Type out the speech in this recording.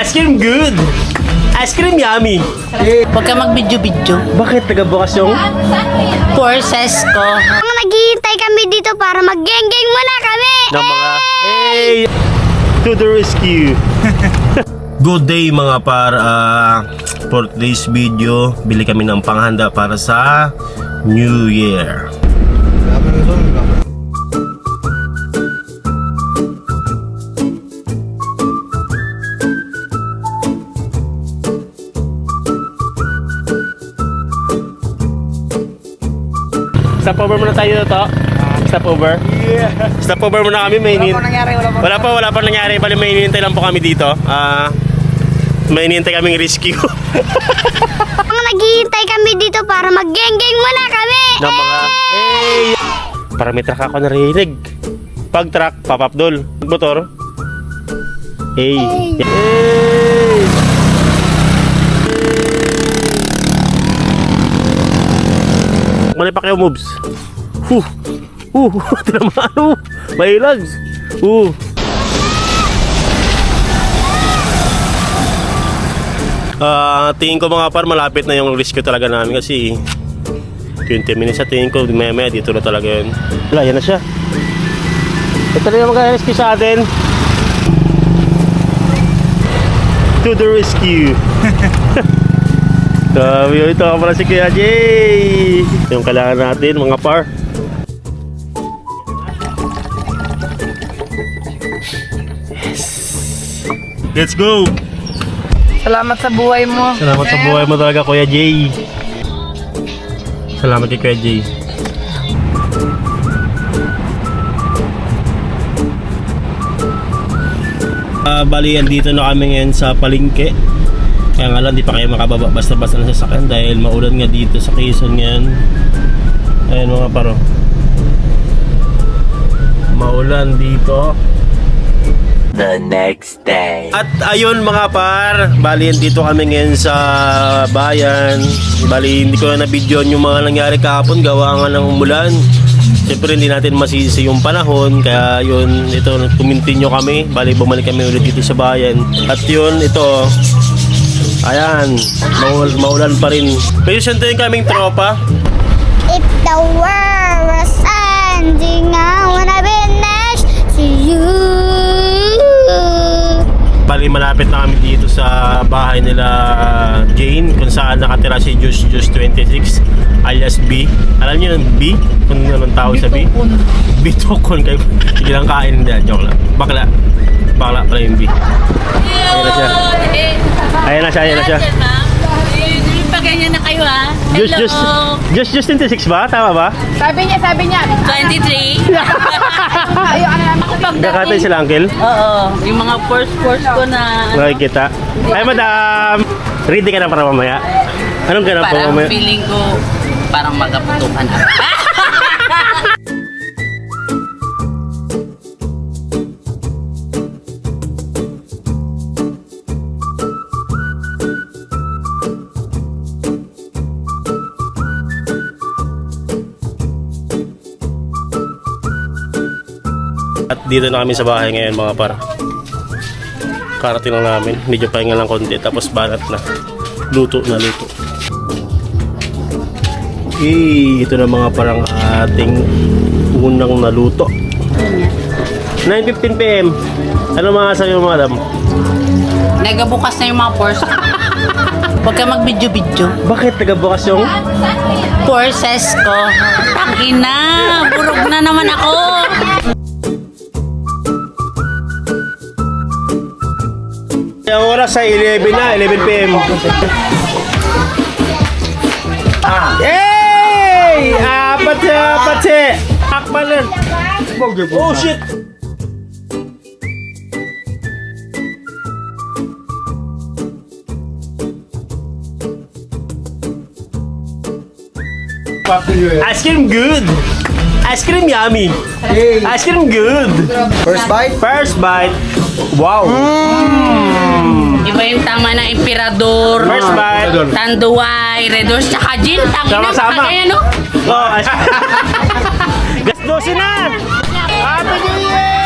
Ice cream good. Ice cream yummy. Huwag ka mag-video-video. Bakit tagabukas yung? Forces ko. Naghihintay kami dito para mag-geng-geng muna kami. Ng mga hey, to the rescue. Good day mga par. For today's video, bili kami ng panghanda para sa New Year. Stop over muna tayo to. Stop over. Yeah. Stop over muna kami, may wala pa nangyari. Bali may hinihintay lang po kami dito. May hinihintay kaming rescue. Naghihintay kami dito para mag-geng-geng muna kami. Ng mga hey. Para may truck ako narinig. Pag truck, papapdol. Motor. Hey. Hey. Mali pa kayo moves. Tinamaan. Mahilag. Tingin ko mga par, malapit na yung rescue talaga namin kasi 20 minutes sa tingin ko, maya dito na talaga yun. Wala, yan na siya. Ito na yung mag-rescue sa atin. To the rescue. Sabi ito ka pala si Kuya Jay. Yung kailangan natin mga par. Yes. Let's go. Salamat sa buhay mo. Salamat sa buhay mo talaga Kuya Jay. Salamat kay Kuya Jay. Bali andito na kami ngayon sa palengke. Kaya nga lang di pa kayo makababa basta-basta na sasakyan dahil maulan nga dito sa Quezon ngayon. Ayun mga paro. Maulan dito. The next day. At ayun mga par, bali dito kami ngayon sa bayan. Bali hindi ko na na-videoan yung mga nangyari kahapon, gawa nga ng umulan. Siyempre hindi natin masisi yung panahon, kaya yun, ito kumintinyo kami. Bali bumalik kami ulit dito sa bayan. At yun, ito ayan, maulan pa rin. Pero siyempre yung kaming tropa. If the world was ending, I wanna be next to you. Bali malapit na kami dito sa bahay nila Jane, kung saan nakatira si Juice 26 alias B. Alam niyo yung B? Kung anong tawag sa B? B-tokon kayo. Sige lang kain, hindi, joke lang. Bakla pala yung B. Ayan na siya. Ganyan na kayo ha. Just 26 ba? Tama ba? Sabi niya. 23. Ayun, ano naman. Kakatay sila, uncle? Oo. Yung mga first ko na... Nakikita. Ay, madam! Ready ka na para mamaya? Anong ganap po Parang mamaya? feeling ko parang magaputukan ako. At dito na kami sa bahay ngayon mga par. Karating lang namin. Medyo pahinga lang konti. Tapos banat na. Luto. Ito na mga parang ating unang naluto. 9:15 PM. Ano mga sabi mo madam? Nagabukas na yung mga force. Huwag ka mag-video-video. Bakit tagabukas yung? Forces ko. Tangina. Burog na naman ako. Ang oras ay 11 na, 11 PM. Hey! Apat. Akbalan. Oh shit. Ice cream good. Ice cream yummy. Ice cream good. First bite? First bite. Wow. Iba yung tama ng emperador. First bite. Tanduay, Red Horse, tsaka gin. Tangina, Sama-sama. kaya no? Oh, ice cream. Gas 12 na. Happy New Year!